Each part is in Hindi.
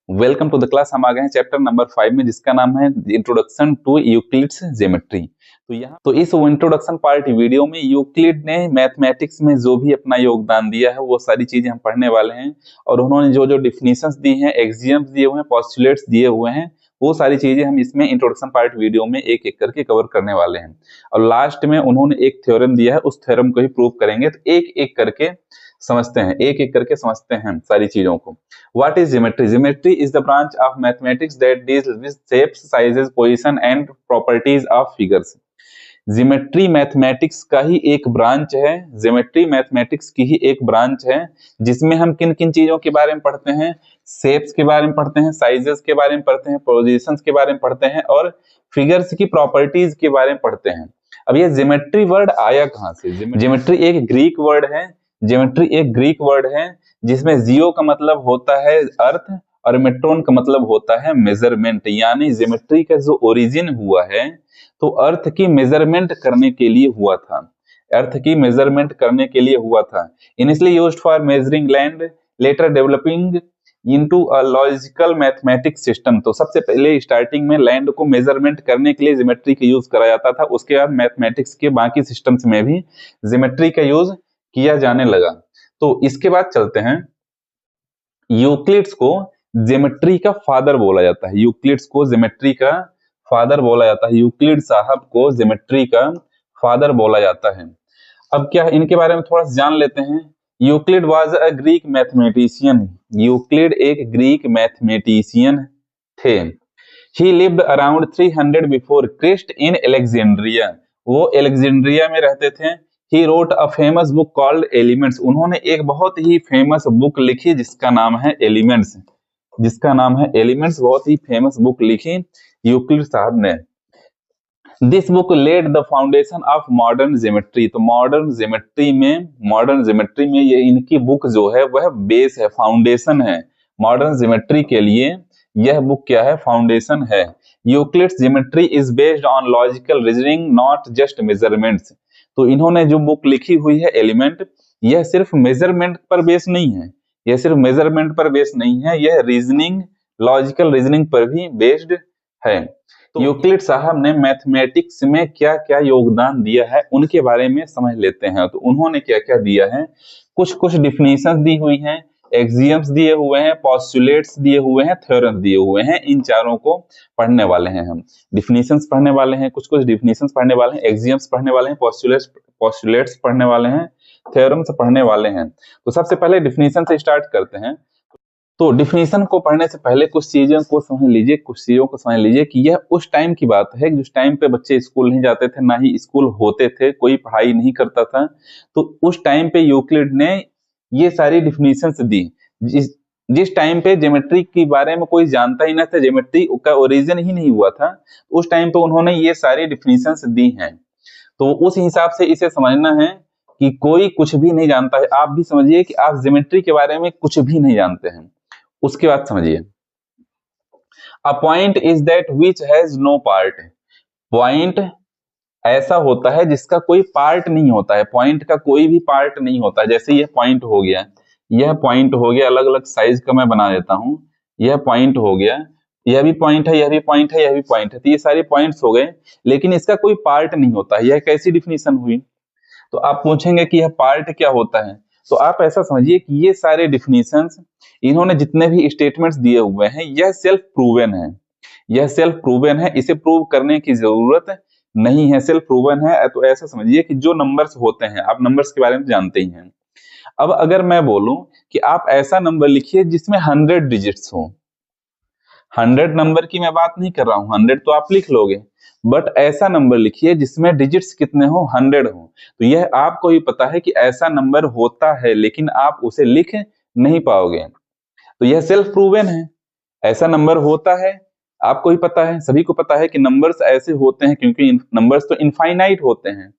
Welcome to the class. हम आ गए हैं चैप्टर नंबर 5 में, जिसका नाम है इंट्रोडक्शन टू यूक्लिड्स ज्योमेट्री। तो इस इंट्रोडक्शन पार्ट वीडियो में यूक्लिड ने मैथमेटिक्स में जो भी अपना योगदान दिया है वो सारी चीजें हम पढ़ने वाले हैं। और उन्होंने जो जो डिफिनीशंस दी हैं, एक्सियम्स दिए हुए हैं, पोस्टुलेट्स दिए हुए हैं, वो सारी चीजें हम इसमें इंट्रोडक्शन पार्ट वीडियो में एक एक करके कवर करने वाले हैं। और लास्ट में उन्होंने एक थ्योरम दिया है, उस थ्योरम को ही प्रूव करेंगे। तो एक एक करके समझते हैं, एक एक करके समझते हैं सारी चीजों को। What is geometry? Geometry is the branch of mathematics that deals with shapes, sizes, position and properties of figures. Geometry mathematics का ही एक ब्रांच है, ज्योमेट्री मैथमेटिक्स की ही एक ब्रांच है, जिसमें हम किन किन चीजों के बारे में पढ़ते हैं, शेप्स के बारे में पढ़ते हैं, साइजेस के बारे में पढ़ते हैं, पोजीशंस के बारे में पढ़ते हैं और फिगर्स की प्रॉपर्टीज के बारे में पढ़ते हैं। अब ये ज्योमेट्री वर्ड आया कहां से? ज्योमेट्री एक ग्रीक वर्ड है। ज्योमेट्री एक ग्रीक वर्ड है जिसमें जियो का मतलब होता है अर्थ और मेट्रोन का मतलब होता है मेजरमेंट। यानी ज्योमेट्री का जो ओरिजिन हुआ है तो अर्थ की मेजरमेंट करने के लिए हुआ था, अर्थ की मेजरमेंट करने के लिए हुआ था। Initially used for measuring land, later developing into a logical mathematics system. तो सबसे पहले स्टार्टिंग में लैंड को मेजरमेंट करने के लिए ज्योमेट्री का यूज करा जाता था। उसके बाद मैथमेटिक्स के बाकी सिस्टम्स में भी ज्योमेट्री का यूज किया जाने लगा। तो इसके बाद चलते हैं, यूक्लिड्स को ज्योमेट्री का फादर बोला जाता है। यूक्लिड्स को ज्योमेट्री का फादर बोला जाता है। यूक्लिड साहब को ज्योमेट्री का फादर बोला जाता है। अब क्या इनके बारे में थोड़ा सा जान लेते हैं। Euclid was a Greek mathematician. Euclid एक ग्रीक मैथमेटिशियन थे। He lived around 300 before Christ in Alexandria. वो एलेक्जेंड्रिया में रहते थे। He wrote a famous book called Elements. उन्होंने एक बहुत ही फेमस बुक लिखी जिसका नाम है एलिमेंट्स। जिसका नाम है एलिमेंट्स, बहुत ही फेमस बुक लिखी यूक्लिड साहब ने। This book led the foundation of modern geometry. तो मॉडर्न ज्योमेट्री में ये इनकी बुक जो है वह बेस है, फाउंडेशन है। मॉडर्न ज्योमेट्री के लिए यह बुक क्या है? फाउंडेशन है। Euclid's geometry is based on logical reasoning, not just measurements. तो इन्होंने जो बुक लिखी हुई है एलिमेंट, यह सिर्फ मेजरमेंट पर बेस नहीं है, यह सिर्फ मेजरमेंट पर बेस नहीं है, यह रीजनिंग, लॉजिकल रीजनिंग पर भी बेस्ड है। तो यूक्लिड साहब ने मैथमेटिक्स में क्या क्या योगदान दिया है उनके बारे में समझ लेते हैं। तो उन्होंने क्या क्या दिया है, कुछ कुछ डिफिनीशंस दी हुई हैं, एक्सियम्स दिए हुए हैं, पोस्टुलेट्स दिए हुए हैं, थ्योरम्स दिए हुए हैं। इन चारों को पढ़ने वाले हैं हम। डिफिनीशंस पढ़ने वाले हैं, कुछ कुछ डिफिनीशंस पढ़ने वाले हैं, एक्सियम्स पढ़ने वाले हैं, पोस्टुलेट्स पढ़ने वाले हैं, थ्योरम्स पढ़ने वाले हैं। तो सबसे पहले डिफिनीशन से स्टार्ट करते हैं। तो डिफिनीशन को पढ़ने से पहले कुछ चीजों को समझ लीजिए कि यह उस टाइम की बात है जिस टाइम पे बच्चे स्कूल नहीं जाते थे, ना ही स्कूल होते थे, कोई पढ़ाई नहीं करता था। तो उस टाइम पे यूक्लिड ने ये सारी डिफिनीशंस दी। जिस टाइम पे ज्योमेट्री के बारे में कोई जानता ही ना था, ज्योमेट्री का ओरिजिन ही नहीं हुआ था, उस टाइम पे उन्होंने ये सारी डिफिनीशंस दी हैं। तो उस हिसाब से इसे समझना है कि कोई कुछ भी नहीं जानता है। आप भी समझिए कि आप ज्योमेट्री के बारे में कुछ भी नहीं जानते हैं। उसके बाद समझिए, a point is that which has no part. Point ऐसा होता है जिसका कोई पार्ट नहीं होता है। पॉइंट का कोई भी पार्ट नहीं होता है। जैसे यह पॉइंट हो गया, यह पॉइंट हो गया, अलग अलग साइज का मैं बना देता हूं। यह पॉइंट हो गया, यह भी पॉइंट है, यह भी पॉइंट है, यह भी पॉइंट है। तो ये सारे पॉइंट्स हो गए, लेकिन इसका कोई पार्ट नहीं होता है। यह कैसी डिफिनीशन हुई? तो आप पूछेंगे कि यह पार्ट क्या होता है। तो आप ऐसा समझिए कि ये सारे डिफिनीशंस, इन्होंने जितने भी स्टेटमेंट्स दिए हुए हैं, यह सेल्फ प्रूवन है। यह सेल्फ प्रूवन है, इसे प्रूव करने की जरूरत नहीं है, सेल्फ प्रूवन है। तो ऐसा समझिए कि जो नंबर्स होते हैं, आप नंबर्स के बारे में जानते ही हैं। अब अगर मैं बोलूं कि आप ऐसा नंबर लिखिए जिसमें 100 डिजिट्स हो, 100 नंबर की मैं बात नहीं कर रहा हूं, 100 तो आप लिख लोगे, बट ऐसा नंबर लिखिए जिसमें डिजिट्स कितने हो? 100 हो। तो यह आपको ही पता है कि ऐसा नंबर होता है, लेकिन आप उसे लिख नहीं पाओगे। तो यह सेल्फ प्रूवन है, ऐसा नंबर होता है, आपको ही पता है, सभी को पता है कि नंबर्स ऐसे होते हैं, क्योंकि नंबर्स तो इनफाइनाइट होते हैं।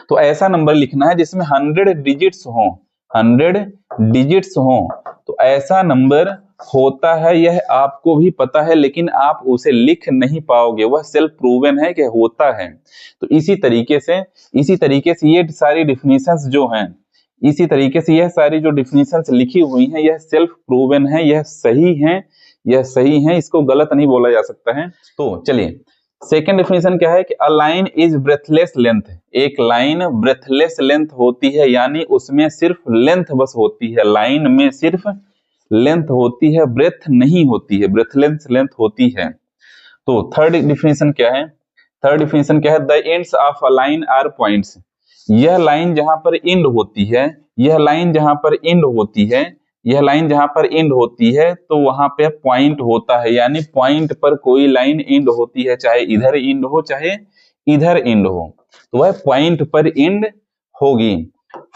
तो ऐसा नंबर लिखना है जिसमें 100 डिजिट्स हो, 100 डिजिट्स हो। तो ऐसा नंबर होता है, यह आपको भी पता है, लेकिन आप उसे लिख नहीं पाओगे। वह सेल्फ प्रूवन है कि होता है। तो इसी तरीके से ये सारी डिफिनीशंस जो हैं, इसी तरीके से यह सारी जो डिफिनीशंस लिखी हुई हैं यह सेल्फ प्रूवन है, यह सही है, इसको गलत नहीं बोला जा सकता है। तो चलिए सेकेंड डेफिनेशन क्या है कि a line is breathless length, एक लाइन ब्रेथलेस लेंथ होती है, यानी उसमें सिर्फ लेंथ बस होती है, लाइन में सिर्फ लेंथ होती है, ब्रेथ नहीं होती है, ब्रेथलेस लेंथ होती है। तो थर्ड डेफिनेशन क्या है, the ends of a line are points, यह लाइन जहां पर एंड होती है, यह लाइन जहां पर एंड होती है, यह लाइन जहां पर एंड होती है तो वहां पे पॉइंट होता है, यानी पॉइंट पर कोई लाइन एंड होती है, चाहे इधर एंड हो चाहे इधर एंड हो, तो वह पॉइंट पर एंड होगी।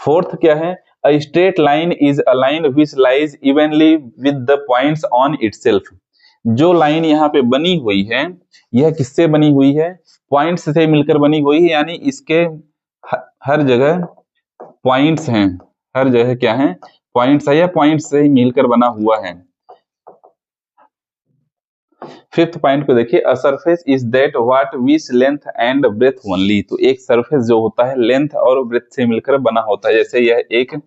फोर्थ क्या है, अ straight line is a line which lies evenly with the points on itself, जो लाइन यहाँ पे बनी हुई है यह किससे बनी हुई है, पॉइंट्स से मिलकर बनी हुई है, यानी इसके हर जगह पॉइंट्स हैं, हर जगह क्या है, पॉइंट्स है, या पॉइंट्स से ही मिलकर बना हुआ है। फिफ्थ पॉइंट को देखिए, a surface is that what which length and breadth only, तो एक सरफेस जो होता है लेंथ और ब्रेथ से मिलकर बना होता है, जैसे यह एक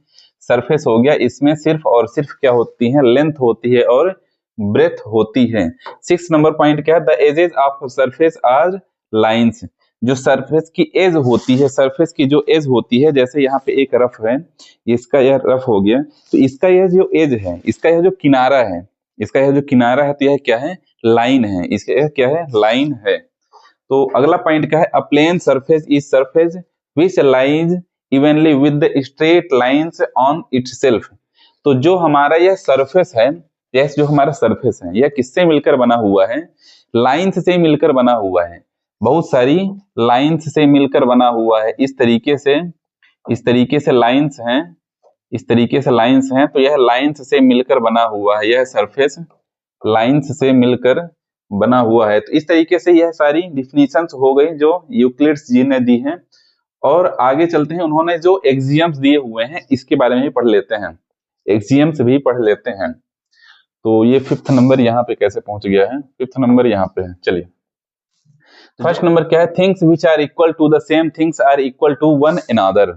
सरफेस हो गया, इसमें सिर्फ और सिर्फ क्या होती है, लेंथ होती है और ब्रेथ होती है। 6 नंबर पॉइंट क्या है, the edges of surface are lines, जो सरफेस की एज होती है, सरफेस की जो एज होती है, जैसे यहाँ पे एक रफ है, इसका यह रफ हो गया, तो इसका यह जो एज है, इसका यह जो किनारा है, इसका यह जो किनारा है, तो यह क्या है, लाइन है, इसका यह क्या है, लाइन है। तो अगला पॉइंट क्या है, a plane surface is surface which lies evenly with the straight lines on itself, तो जो हमारा यह सरफेस है, यह जो हमारा सरफेस है, यह किससे मिलकर बना हुआ है, लाइंस से मिलकर बना हुआ है, बहुत सारी लाइंस से मिलकर बना हुआ है, इस तरीके से लाइंस हैं, इस तरीके से लाइंस हैं, तो यह लाइंस से मिलकर बना हुआ है, यह सरफेस लाइंस से मिलकर बना हुआ है। तो इस तरीके से यह सारी डिफिनीशंस हो गई जो यूक्लिड्स जी ने दी हैं। और आगे चलते हैं, उन्होंने जो एक्सियम्स दिए हुए हैं इसके बारे में भी पढ़ लेते हैं, एक्सियम्स भी पढ़ लेते हैं। तो ये 5th नंबर यहाँ पे कैसे पहुंच गया है, 5th नंबर यहाँ पे है। चलिए फर्स्ट नंबर क्या है, things which are equal to the same things are equal to one another,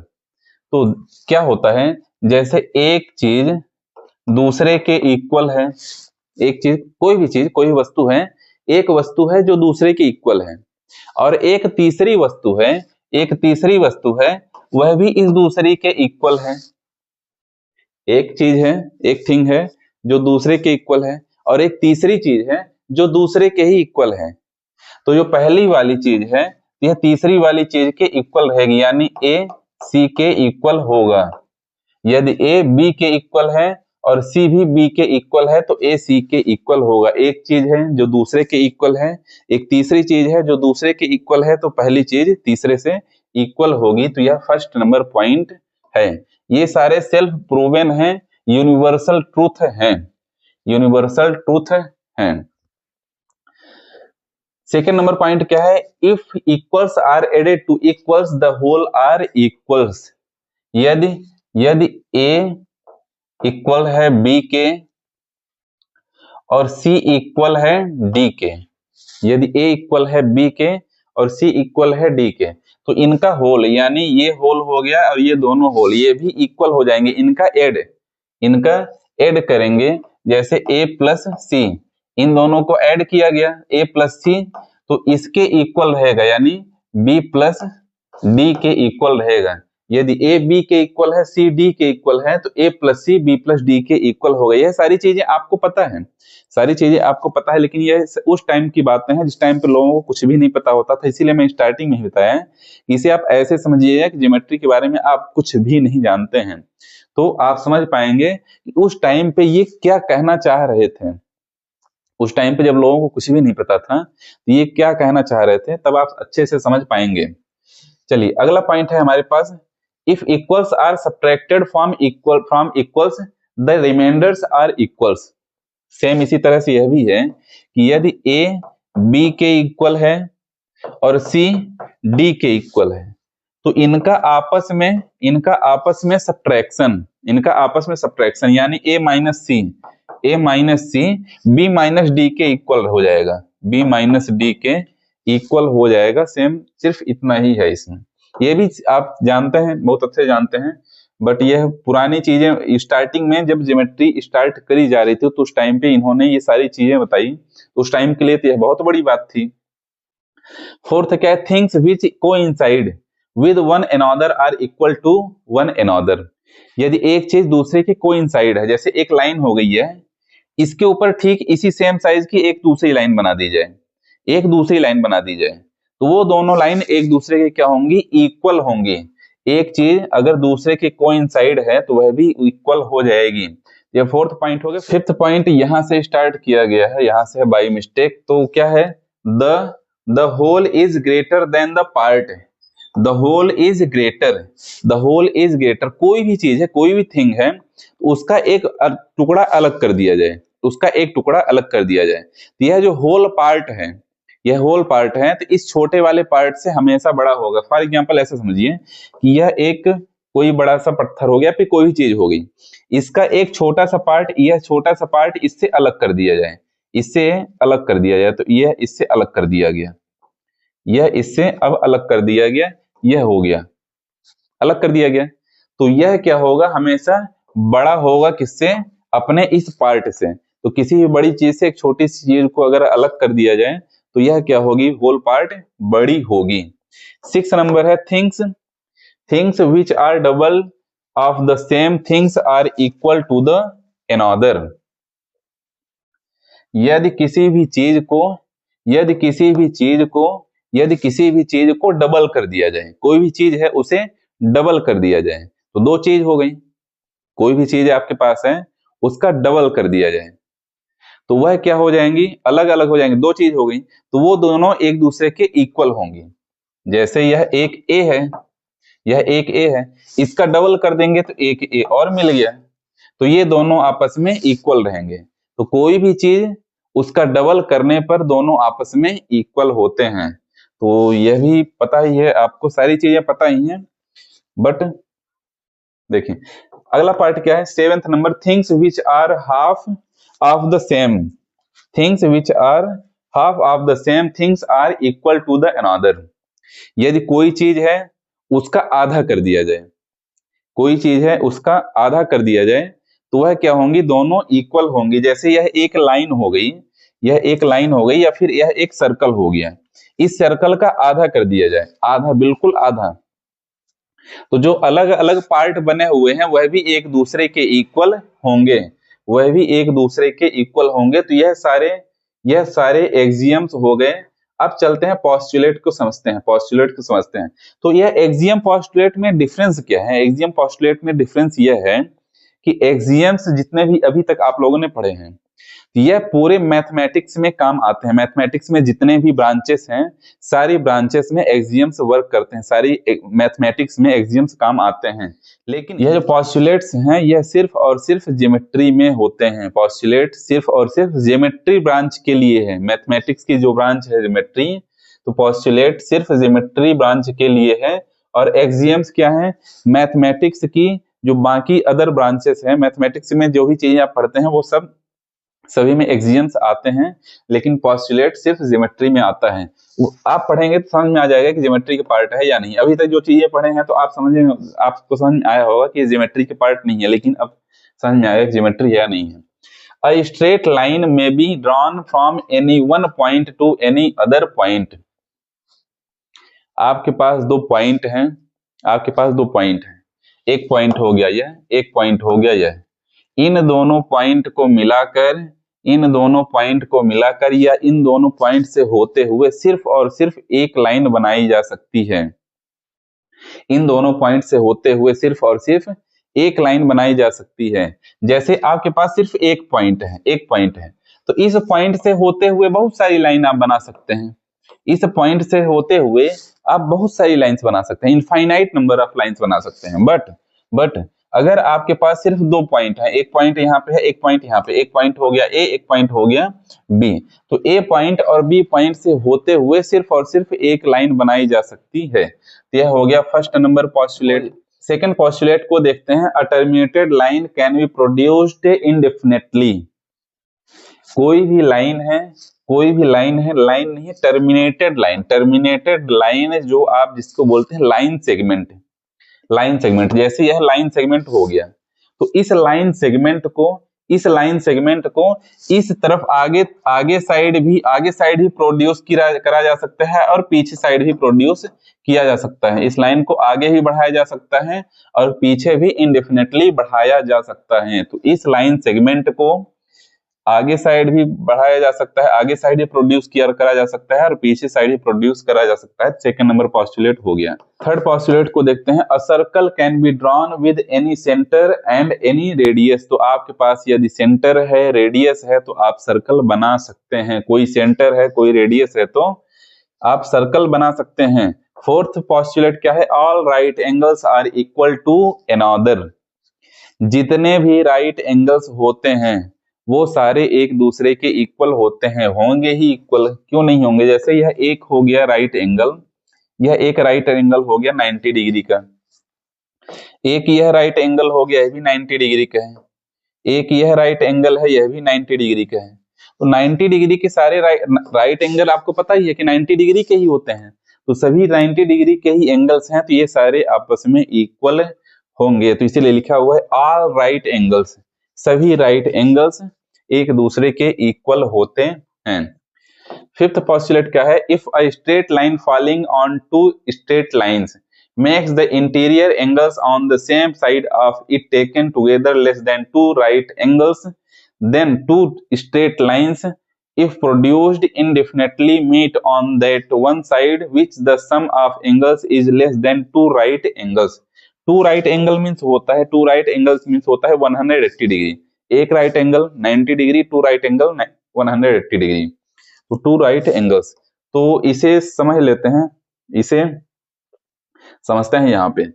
तो क्या होता है, जैसे एक चीज दूसरे के इक्वल है, एक चीज कोई भी चीज कोई वस्तु है, एक वस्तु है जो दूसरे के इक्वल है, और एक तीसरी वस्तु है वह भी इस दूसरे के इक्वल है, एक चीज है, एक थिंग है जो दूसरे के इक्वल है, और एक तीसरी चीज है जो दूसरे के ही इक्वल है। तो जो पहली वाली चीज है यह तीसरी वाली चीज के इक्वल रहेगी, यानी ए सी के इक्वल होगा। यदि ए बी के इक्वल है और सी भी बी के इक्वल है तो ए सी के इक्वल होगा। एक चीज है जो दूसरे के इक्वल है, एक तीसरी चीज है जो दूसरे के इक्वल है, तो पहली चीज तीसरे से इक्वल होगी। तो यह फर्स्ट नंबर पॉइंट है। ये सारे सेल्फ प्रूवन हैं, यूनिवर्सल ट्रूथ हैं, यूनिवर्सल ट्रूथ हैं। सेकेंड नंबर पॉइंट क्या है, if equals are added to equals the whole are equals, यदि ए इक्वल है बी के और सी इक्वल है डी के, यदि ए इक्वल है बी के और सी इक्वल है डी के, तो इनका होल, यानी ये होल हो गया और ये दोनों होल ये भी इक्वल हो जाएंगे, इनका ऐड करेंगे, जैसे a प्लस सी, इन दोनों को ऐड किया गया a प्लस सी, तो इसके इक्वल रहेगा, यानी b प्लस डी के इक्वल रहेगा। यदि a b के इक्वल है, c d के इक्वल है, तो a plus C b plus D के इक्वल हो गया। यह सारी चीजें आपको पता है, लेकिन ये उस टाइम की बातें हैं जिस टाइम पे लोगों को कुछ भी नहीं पता होता था, इसीलिए मैं स्टार्टिंग में ही बताया। इसे आप ऐसे समझिएगा कि ज्योमेट्री के बारे में आप कुछ भी नहीं जानते हैं, तो आप समझ पाएंगे कि उस टाइम पे ये क्या कहना चाह रहे थे। उस टाइम पे जब लोगों को कुछ भी नहीं पता था तो ये क्या कहना चाह रहे थे, तब आप अच्छे से समझ पाएंगे। चलिए अगला पॉइंट है हमारे पास, if equals are subtracted from equals the remainders are equals. Same इसी तरह से यह भी है कि यदि a b के इक्वल है और c d के इक्वल है, तो इनका आपस में सब्ट्रैक्शन, यानी a minus C b minus D के इक्वल हो जाएगा, b माइनस डी के इक्वल हो जाएगा। सेम सिर्फ इतना ही है इसमें। ये भी आप जानते हैं, बहुत अच्छे जानते हैं, बट यह पुरानी चीजें स्टार्टिंग में जब ज्योमेट्री स्टार्ट करी जा रही थी तो उस टाइम पे इन्होंने ये सारी चीजें बताई, उस टाइम के लिए तो यह बहुत बड़ी बात थी। फोर्थ क्या है, things which coincide with one another are equal to one another. यदि एक चीज दूसरे के कोइंसाइड है, जैसे एक लाइन हो गई है, इसके ऊपर ठीक इसी सेम साइज की एक दूसरी लाइन बना दी जाए, एक दूसरी लाइन बना दी जाए, तो वो दोनों लाइन एक दूसरे के क्या होंगी, इक्वल होंगी। एक चीज अगर दूसरे के कोइंसाइड है तो वह भी इक्वल हो जाएगी। ये फोर्थ पॉइंट हो गया। फिफ्थ पॉइंट यहां से स्टार्ट किया गया है, यहां से है बाय मिस्टेक। तो क्या है, the whole is greater than the part. The whole is greater, the whole is greater, कोई भी चीज है, कोई भी थिंग है, उसका एक टुकड़ा अलग कर दिया जाए, उसका एक टुकड़ा अलग कर दिया जाए, तो यह जो होल पार्ट है, यह होल पार्ट है, तो इस छोटे वाले पार्ट से हमेशा बड़ा होगा। फॉर एग्जांपल ऐसा समझिए कि यह एक कोई बड़ा सा पत्थर हो गया, फिर कोई भी चीज हो गई, इसका एक छोटा सा पार्ट, यह छोटा सा पार्ट इससे अलग कर दिया जाए, इससे अलग कर दिया जाए, तो यह इससे अलग कर दिया गया, यह इससे अब अलग कर दिया गया, यह हो गया, अलग कर दिया गया, तो यह क्या होगा, हमेशा बड़ा होगा, किससे, अपने इस पार्ट से। तो किसी भी बड़ी चीज से एक छोटी सी चीज को अगर अलग कर दिया जाए तो यह क्या होगी, होल पार्ट बड़ी होगी। 6 नंबर है, things things which are double of the same things are equal to the other. यदि किसी भी चीज को यदि किसी भी चीज को यदि किसी भी चीज को डबल कर दिया जाए, कोई भी चीज है उसे डबल कर दिया जाए, तो दो चीज हो गई, कोई भी चीज आपके पास है उसका डबल कर दिया जाए तो वह क्या हो जाएंगी, अलग अलग हो जाएंगी, दो चीज हो गई, तो वो दोनों एक दूसरे के इक्वल होंगी। जैसे यह एक ए है, यह एक ए है, इसका डबल कर देंगे तो एक ए और मिल गया, तो ये दोनों आपस में इक्वल रहेंगे। तो कोई भी चीज उसका डबल करने पर दोनों आपस में इक्वल होते हैं। तो यह भी पता ही है आपको, सारी चीजें पता ही हैं, बट देखिए अगला पार्ट क्या है, 7th number, things which are half of the same things which are half of the same things are equal to the other. यदि कोई चीज है उसका आधा कर दिया जाए, कोई चीज है उसका आधा कर दिया जाए, तो वह क्या होंगी, दोनों इक्वल होंगी। जैसे यह एक लाइन हो गई, यह एक लाइन हो गई, या फिर यह एक सर्कल हो गया, इस सर्कल का आधा कर दिया जाए, आधा, बिल्कुल आधा, तो जो अलग अलग पार्ट बने हुए हैं वह भी एक दूसरे के इक्वल होंगे, वह भी एक दूसरे के इक्वल होंगे। तो यह सारे एक्सियम्स हो गए। अब चलते हैं पोस्टुलेट को समझते हैं, पोस्टुलेट को समझते हैं। तो यह एक्सियम पोस्टुलेट में डिफरेंस क्या है, एक्सियम पोस्टुलेट में डिफरेंस यह है कि एक्सियम्स जितने भी अभी तक आप लोगों ने पढ़े हैं यह पूरे मैथमेटिक्स में काम आते हैं। मैथमेटिक्स में जितने भी ब्रांचेस हैं सारी ब्रांचेस में एक्सियम्स वर्क करते हैं, सारी मैथमेटिक्स में एक्सियम्स काम आते हैं। लेकिन यह जो पोस्टुलेट्स हैं यह सिर्फ और सिर्फ ज्योमेट्री में होते हैं। पोस्टुलेट सिर्फ और सिर्फ ज्योमेट्री ब्रांच के लिए है। मैथमेटिक्स की जो ब्रांच है ज्योमेट्री, तो पोस्टुलेट सिर्फ ज्योमेट्री ब्रांच के लिए है। और एक्सियम्स क्या है, मैथमेटिक्स की जो बाकी अदर ब्रांचेस हैं, मैथमेटिक्स में जो भी चीजें आप पढ़ते हैं वो सभी में एक्सियम्स आते हैं, लेकिन पोस्टुलेट सिर्फ ज्योमेट्री में आता है। आप पढ़ेंगे तो समझ में आ जाएगा कि ज्योमेट्री के पार्ट है या नहीं। अभी तक जो चीजें पढ़े हैं तो आपको समझ में आया होगा कि ज्योमेट्री के पार्ट नहीं है, लेकिन अब समझ में आएगा कि ज्योमेट्री है या नहीं है। A straight line may be drawn from any one point to any other point. आपके पास दो पॉइंट हैं, आपके पास दो पॉइंट हैं, एक पॉइंट हो गया यह, एक पॉइंट हो गया यह। इन दोनों पॉइंट को मिलाकर या इन दोनों पॉइंट से होते हुए सिर्फ और सिर्फ एक लाइन बनाई जा सकती है। इन दोनों पॉइंट से होते हुए सिर्फ और सिर्फ एक लाइन बनाई जा सकती है। जैसे आपके पास सिर्फ एक पॉइंट है, तो इस पॉइंट से होते हुए बहुत सारी लाइन आप बना सकते हैं। इस पॉइंट से होते हुए आप बहुत सारी लाइंस बना सकते हैं, इनफाइनाइट नंबर ऑफ लाइंस बना सकते हैं। बट अगर आपके पास सिर्फ दो पॉइंट है, एक पॉइंट यहाँ पे है, एक पॉइंट यहाँ पे, एक पॉइंट हो गया ए, एक पॉइंट हो गया बी, तो ए पॉइंट और बी पॉइंट से होते हुए सिर्फ और सिर्फ एक लाइन बनाई जा सकती है। तो यह हो गया first number postulate. Second postulate को देखते हैं, a terminated line can be produced indefinitely. कोई भी लाइन है, लाइन नहीं है, टर्मिनेटेड लाइन जो आप जिसको बोलते हैं लाइन सेगमेंट, लाइन सेगमेंट, जैसे यह लाइन सेगमेंट हो गया तो इस लाइन सेगमेंट को इस तरफ आगे साइड भी प्रोड्यूस करा जा सकता है और पीछे साइड भी प्रोड्यूस किया जा सकता है। इस लाइन को आगे भी बढ़ाया जा सकता है और पीछे भी इंडेफिनेटली बढ़ाया जा सकता है। तो इस लाइन सेगमेंट को आगे साइड भी बढ़ाया जा सकता है, आगे साइड भी प्रोड्यूस करा जा सकता है और पीछे साइड भी प्रोड्यूस करा जा सकता है। सेकंड नंबर पोस्टुलेट हो गया। थर्ड पोस्टुलेट को देखते हैं। A circle can be drawn with any centre and any radius. तो आपके पास यदि सेंटर है, रेडियस है तो आप सर्कल बना सकते हैं। कोई सेंटर है, कोई रेडियस है तो आप सर्कल बना सकते हैं। फोर्थ पोस्टुलेट क्या है? All right angles are equal to another. जितने भी राइट एंगल्स होते हैं वो सारे एक दूसरे के इक्वल होते हैं। होंगे ही इक्वल, क्यों नहीं होंगे? जैसे यह एक हो गया राइट एंगल, यह एक राइट एंगल हो गया 90 डिग्री का, एक यह राइट एंगल हो गया, यह भी 90 डिग्री का है, एक यह राइट एंगल है, यह भी 90 डिग्री का है। तो 90 डिग्री के सारे राइट एंगल आपको पता ही है कि 90 डिग्री के ही होते हैं, तो सभी 90 डिग्री के ही एंगल्स हैं, तो ये सारे आपस में इक्वल होंगे। तो इसीलिए लिखा हुआ है ऑल राइट एंगल्स, सभी राइट एंगल्स एक दूसरे के इक्वल होते हैं। फिफ्थ पोस्टुलेट क्या है? If a straight line falling on two straight lines makes the interior angles on the same side of it taken together less than two right angles, then two straight lines if produced indefinitely meet on that one side which the sum of angles is less than two right angles. Two right angle means होता है, two right angles means होता है 180 डिग्री। एक right angle 90 degree, two right angle 180 degree, तो टू राइट एंगल्स। तो इसे समझ लेते हैं, इसे समझते हैं यहाँ पे,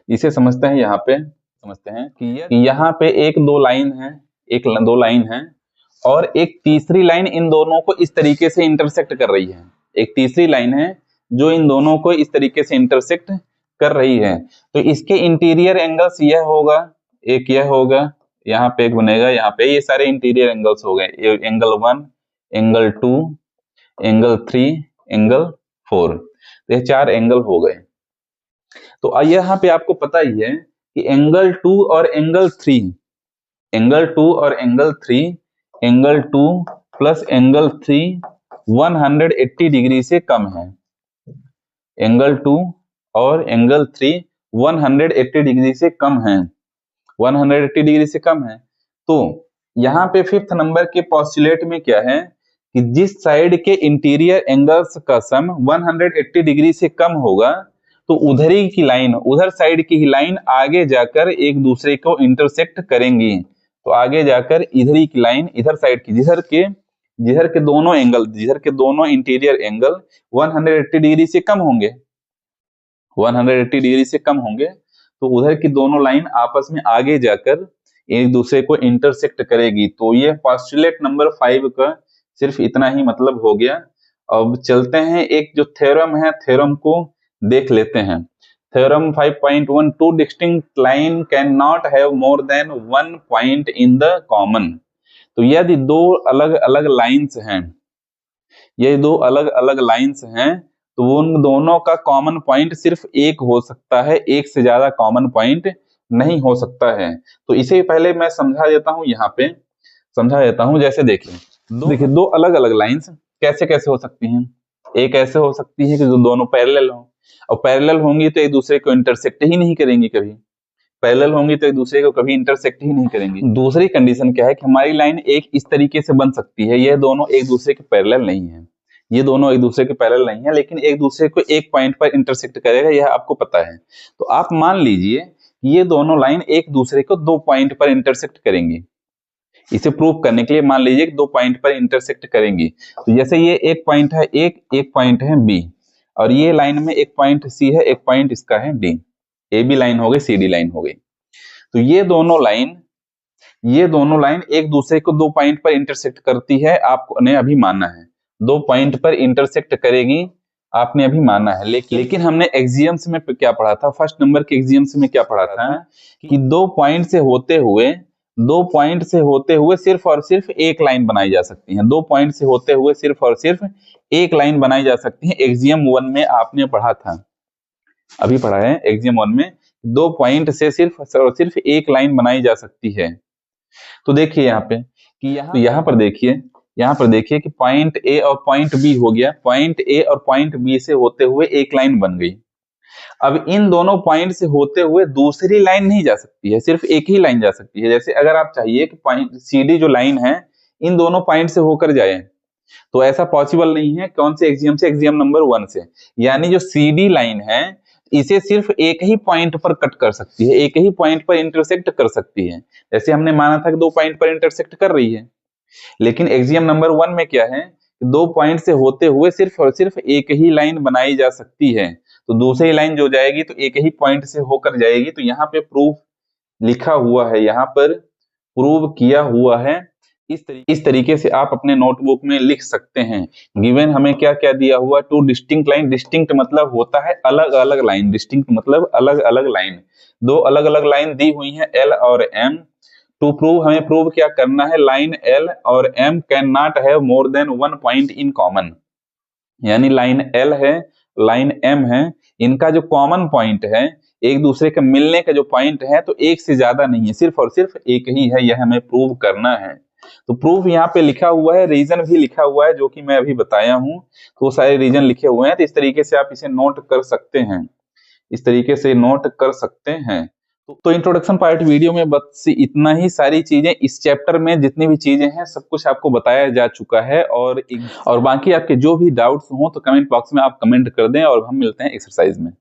इसे समझते हैं यहाँ पे, समझते हैं कि यहाँ पे एक दो लाइन है, एक दो लाइन है और एक तीसरी लाइन इन दोनों को इस तरीके से इंटरसेक्ट कर रही है। एक तीसरी लाइन है जो इन दोनों को इस तरीके से इंटरसेक्ट कर रही है। तो इसके इंटीरियर एंगल्स यह होगा, एक यह होगा, यहाँ पे एक बनेगा, यहाँ पे ये सारे इंटीरियर एंगल्स हो गए, एंगल 1, एंगल 2, एंगल 3, एंगल 4, तो ये चार एंगल हो गए। तो यहाँ पे आपको पता ही है कि एंगल 2 और एंगल 3, एंगल 2 और angle 3, angle 2 plus angle 3 180 degree से कम है। एंगल 2 और एंगल 3 180 डिग्री से कम है, 180 डिग्री से कम है। तो यहाँ पे फिफ्थ नंबर के पोस्टुलेट में क्या है कि जिस साइड के इंटीरियर एंगल्स का सम 180 डिग्री से कम होगा तो उधर ही की लाइन, उधर साइड की ही लाइन आगे जाकर एक दूसरे को इंटरसेक्ट करेंगी। तो आगे जाकर इधर ही की लाइन, इधर साइड की, जिधर के दोनों एंगल, जिधर के दोनों इंटीरियर एंगल 180 डिग्री से कम होंगे, 180 डिग्री से कम होंगे, तो उधर की दोनों लाइन आपस में आगे जाकर एक दूसरे को इंटरसेक्ट करेगी। तो ये पोस्टुलेट नंबर 5 का सिर्फ इतना ही मतलब हो गया। अब चलते हैं, एक जो थ्योरम है, थ्योरम को देख लेते हैं। Theorem 5.1 two distinct line can not have more than one point in the common. तो यदि दो अलग अलग लाइंस हैं, ये दो अलग अलग लाइंस हैं, तो उन दोनों का कॉमन पॉइंट सिर्फ एक हो सकता है, एक से ज्यादा कॉमन पॉइंट नहीं हो सकता है। तो इसे पहले मैं समझा देता हूं, यहाँ पे समझा देता हूं। जैसे देखिए दो अलग अलग लाइंस कैसे कैसे हो सकती हैं। एक ऐसे हो सकती है कि जो दोनों पैरेलल हो, और पैरेलल होंगी तो एक दूसरे को इंटरसेक्ट ही नहीं करेंगी, कभी पैरेलल होंगी तो एक दूसरे को कभी इंटरसेक्ट ही नहीं करेंगी। दूसरी कंडीशन क्या है कि हमारी लाइन एक इस तरीके से बन सकती है, यह दोनों एक दूसरे के पैरेलल नहीं है, ये दोनों एक दूसरे के पैरेलल नहीं है, लेकिन एक दूसरे को एक पॉइंट पर इंटरसेक्ट करेगा, यह आपको पता है। तो आप मान लीजिए ये दोनों लाइन एक दूसरे को दो पॉइंट पर इंटरसेक्ट करेंगी। इसे प्रूव करने के लिए मान लीजिए कि दो पॉइंट पर इंटरसेक्ट करेंगी। तो जैसे ये एक पॉइंट है, एक पॉइंट है बी, और ये लाइन में एक पॉइंट सी है, एक पॉइंट इसका है डी, ए बी लाइन हो गई, सी डी लाइन हो गई। तो ये दोनों लाइन एक दूसरे को दो पॉइंट पर इंटरसेक्ट करती है, आपने अभी माना है, दो पॉइंट पर इंटरसेक्ट करेगी, आपने अभी माना है। लेकिन हमने एक्सियम्स में क्या पढ़ा था, फर्स्ट नंबर के एक्सियम्स में क्या पढ़ा था कि दो पॉइंट से होते हुए सिर्फ और सिर्फ एक लाइन बनाई जा सकती है। दो पॉइंट से होते हुए सिर्फ और सिर्फ एक लाइन बनाई जा सकती है, एक्सियम 1 में आपने पढ़ा था। अभी पढ़ा है एग्जाम 1 में, 2 पॉइंट से सिर्फ और सिर्फ एक लाइन बनाई जा सकती है। तो देखिए यहाँ पे कि यहाँ पर देखिए कि पॉइंट ए और पॉइंट बी हो गया, पॉइंट ए और पॉइंट बी से होते हुए एक लाइन बन गई। अब इन दोनों पॉइंट से होते हुए दूसरी लाइन नहीं जा सकती है, सिर्फ एक ही लाइन जा सकती है। जैसे अगर आप चाहिए कि पॉइंट सीडी जो लाइन है इन दोनों पॉइंट से होकर जाए, तो ऐसा पॉसिबल नहीं है। कौन से एग्जाम से? एग्जाम नंबर 1 से। यानी जो सीडी लाइन है इसे सिर्फ एक ही पॉइंट पर कट कर सकती है, एक ही पॉइंट पर इंटरसेक्ट कर सकती है। जैसे हमने माना था कि 2 पॉइंट पर इंटरसेक्ट कर रही है, लेकिन एग्जाम नंबर 1 में क्या है, 2 पॉइंट से होते हुए सिर्फ और सिर्फ एक ही लाइन बनाई जा सकती है। तो दूसरी लाइन जो जाएगी तो एक ही पॉइंट से होकर जाएगी। तो यहाँ पे प्रूफ लिखा हुआ है, यहाँ पर प्रूव किया हुआ है। इस तरीके से आप अपने नोटबुक में लिख सकते हैं। गिवन हमें क्या क्या दिया हुआ? 2 डिस्टिंक्ट लाइन। डिस्टिंक्ट मतलब होता है अलग अलग लाइन, डिस्टिंक्ट मतलब अलग अलग लाइन। 2 अलग अलग लाइन दी हुई है L और M। टू प्रूव हमें प्रूव क्या करना है? लाइन L और M can not have more than 1 point in common. यानी लाइन L है, लाइन M है, इनका जो कॉमन पॉइंट है, एक दूसरे के मिलने का जो पॉइंट है, तो एक से ज्यादा नहीं है, सिर्फ और सिर्फ एक ही है। यह हमें प्रूव करना है। तो प्रूफ यहाँ पे लिखा हुआ है, रीजन भी लिखा हुआ है जो कि मैं अभी बताया हूँ। तो सारे रीजन लिखे हुए हैं। तो इस तरीके से आप इसे नोट कर सकते हैं, इस तरीके से नोट कर सकते हैं। तो इंट्रोडक्शन पार्ट वीडियो में बस इतना ही। सारी चीजें इस चैप्टर में जितनी भी चीजें हैं सब कुछ आपको बताया जा चुका है। और बाकी आपके जो भी डाउट्स हो तो कमेंट बॉक्स में आप कमेंट कर दें और हम मिलते हैं एक्सरसाइज में।